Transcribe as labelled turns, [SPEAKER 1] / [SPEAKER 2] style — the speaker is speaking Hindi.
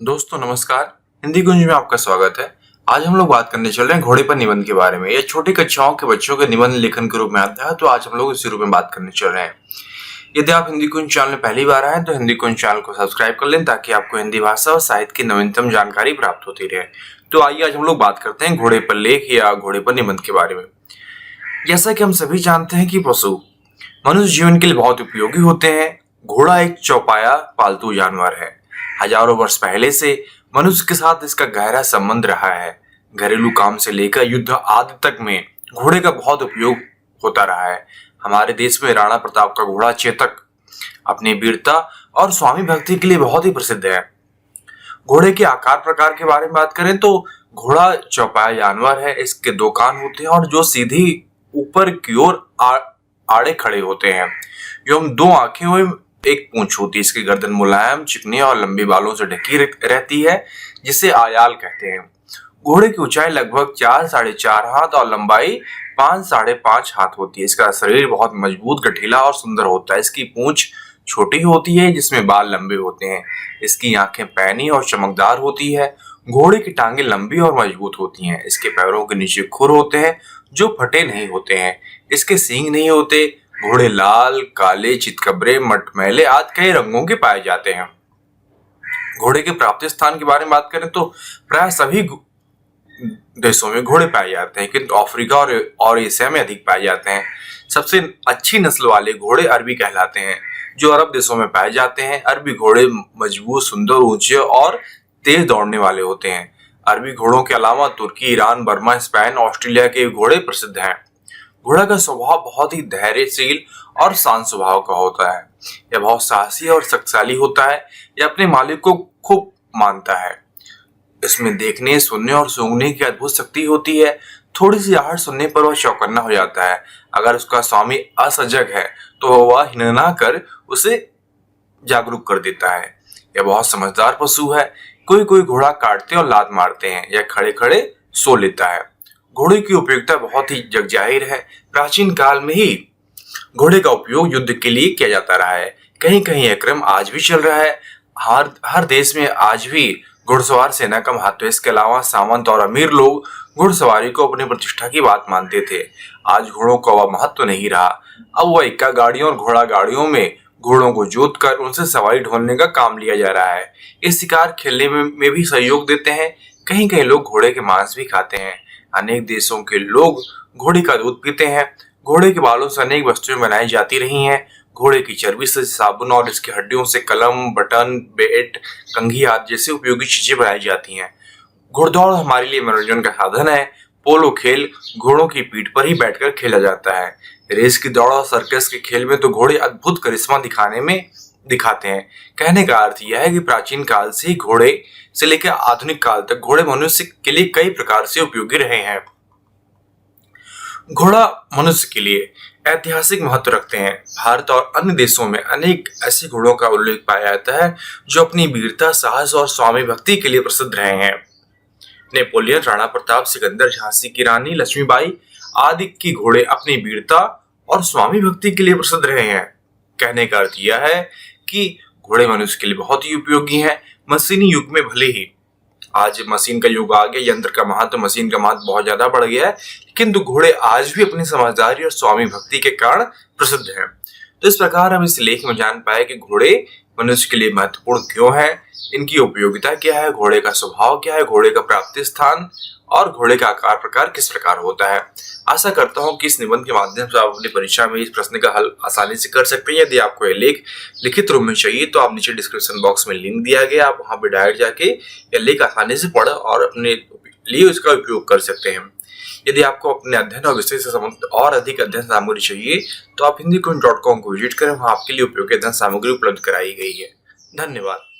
[SPEAKER 1] दोस्तों नमस्कार, हिंदी गुंज में आपका स्वागत है। आज हम लोग बात करने चल रहे हैं घोड़े पर निबंध के बारे में। यह छोटी कक्षाओं के बच्चों के निबंध लेखन के रूप में आता है, तो आज हम लोग इसी रूप में बात करने चल रहे हैं। यदि आप हिंदी कुंज चैनल में पहली बार आए तो हिंदी कुंज चैनल को सब्सक्राइब कर लें, ताकि आपको हिंदी भाषा और साहित्य की नवीनतम जानकारी प्राप्त होती रहे। तो आइए आज हम लोग बात करते हैं घोड़े पर लेख या घोड़े पर निबंध के बारे में। जैसा कि हम सभी जानते हैं कि पशु मनुष्य जीवन के लिए बहुत उपयोगी होते हैं। घोड़ा एक चौपाया पालतू जानवर है। हजारों वर्ष पहले से मनुष्य के साथ इसका गहरा संबंध रहा है। घरेलू काम से लेकर युद्ध आदि तक में घोड़े का बहुत उपयोग होता रहा है। हमारे देश में राणा प्रताप का घोड़ा चेतक अपनी वीरता और स्वामी भक्ति के लिए बहुत ही प्रसिद्ध है। घोड़े के आकार प्रकार के बारे में बात करें तो घोड़ा चौपाया जानवर है। इसके दो कान होते हैं और जो सीधी ऊपर की ओर आड़े खड़े होते हैं। एवं दो आंखें हुए एक पूंछ होती है। इसकी गर्दन मुलायम, चिकनी और लंबी बालों से ढकी रहती है, जिसे आयाल कहते हैं। घोड़े की ऊंचाई लगभग 4-4.5 हाथ और लंबाई 5-5.5 हाथ होती है। इसका शरीर बहुत मजबूत, गठीला और सुंदर होता है। इसकी पूंछ छोटी होती है, जिसमें बाल लंबे होते हैं। इसकी आंखें पैनी और चमकदार होती है। घोड़े की टांगें लंबी और मजबूत होती हैं। इसके पैरों के नीचे खुर होते हैं, जो फटे नहीं होते हैं। इसके सींग नहीं होते। घोड़े लाल, काले, चितकबरे, मटमैले आदि कई रंगों के पाए जाते हैं। घोड़े के प्राप्ति स्थान के बारे में बात करें तो प्राय सभी देशों में घोड़े पाए जाते हैं, किंतु अफ्रीका और एशिया में अधिक पाए जाते हैं। सबसे अच्छी नस्ल वाले घोड़े अरबी कहलाते हैं, जो अरब देशों में पाए जाते हैं। अरबी घोड़े मजबूत, सुंदर, ऊंचे और तेज दौड़ने वाले होते हैं। अरबी घोड़ों के अलावा तुर्की, ईरान, बर्मा, स्पेन, ऑस्ट्रेलिया के घोड़े प्रसिद्ध हैं। घोड़ा का स्वभाव बहुत ही धैर्यशील और शांत स्वभाव का होता है। यह बहुत साहसी और शक्तिशाली होता है। यह अपने मालिक को खूब मानता है। इसमें देखने, सुनने और सूंघने की अद्भुत शक्ति होती है। थोड़ी सी आहट सुनने पर वह चौकन्ना हो जाता है। अगर उसका स्वामी असजग है तो वह हिनना कर उसे जागरूक कर देता है। यह बहुत समझदार पशु है। कोई कोई घोड़ा काटते और लात मारते हैं। यह खड़े खड़े सो लेता है। घोड़े की उपयोगिता बहुत ही जगजाहिर है। प्राचीन काल में ही घोड़े का उपयोग युद्ध के लिए किया जाता रहा है। कहीं कहीं यह क्रम आज भी चल रहा है। हर देश में आज भी घुड़सवार सेना का महत्व है। इसके अलावा सामंत और अमीर लोग घुड़सवारी को अपनी प्रतिष्ठा की बात मानते थे। आज घोड़ों का वह महत्व नहीं रहा। अब वह इक्का गाड़ियों और घोड़ा गाड़ियों में घोड़ों को जोत कर उनसे सवारी ढोलने का काम लिया जा रहा है। ये शिकार खेलने में भी सहयोग देते हैं। कहीं कहीं लोग घोड़े के मांस भी खाते हैं। अनेक देशों के लोग घोड़े का दूध पीते हैं। घोड़े के बालों से अनेक वस्तुएं बनाई जाती रही हैं। घोड़े की चर्बी से साबुन और इसकी हड्डियों से कलम, बटन, बेट, कंघी आदि जैसी उपयोगी चीजें बनाई जाती हैं। घुड़दौड़ हमारे लिए मनोरंजन का साधन है। पोलो खेल घोड़ों की पीठ पर ही बैठकर खेला जाता है। रेस की दौड़ और सर्कस के खेल में तो घोड़े अद्भुत करिश्मा दिखाते हैं। कहने का अर्थ यह है कि प्राचीन काल से ही घोड़े से लेकर आधुनिक काल तक घोड़े मनुष्य के लिए कई प्रकार से उपयोगी रहे हैं। घोड़ा मनुष्य के लिए ऐतिहासिक महत्व रखते हैं। भारत और अन्य देशों में अनेक ऐसे घोड़ों का उल्लेख पाया जाता है, जो अपनी वीरता, साहस और स्वामी भक्ति के लिए प्रसिद्ध रहे हैं। नेपोलियन, राणा प्रताप, सिकंदर, झांसी की रानी लक्ष्मीबाई आदि की घोड़े अपनी वीरता और स्वामी भक्ति के लिए प्रसिद्ध रहे हैं। कहने का अर्थ यह है कि घोड़े मनुष्य के लिए बहुत ही उपयोगी हैं। मशीनी युग में भले ही आज मशीन का युग आ गया, यंत्र का महत्व, मशीन का महत्व बहुत ज्यादा बढ़ गया है, किंतु घोड़े आज भी अपनी समझदारी और स्वामी भक्ति के कारण प्रसिद्ध हैं। तो इस प्रकार हम इस लेख में जान पाए कि घोड़े मनुष्य के लिए महत्वपूर्ण क्यों है, इनकी उपयोगिता क्या है, घोड़े का स्वभाव क्या है, घोड़े का प्राप्ति स्थान और घोड़े का आकार प्रकार किस प्रकार होता है। आशा करता हूं कि इस निबंध के माध्यम से आप अपनी परीक्षा में इस प्रश्न का हल आसानी से कर सकते हैं। यदि आपको यह लेख लिखित रूप में चाहिए तो आप नीचे डिस्क्रिप्शन बॉक्स में लिंक दिया गया, आप वहां पर डायरेक्ट जाके यह लेख आसानी से पढ़ और अपने लिए इसका उपयोग कर सकते हैं। यदि आपको अपने अध्ययन और विषय से संबंधित और अधिक अध्ययन सामग्री चाहिए तो आप hindikunj.com को विजिट करें। वहां आपके लिए उपयोगी अध्ययन सामग्री उपलब्ध कराई गई है। धन्यवाद।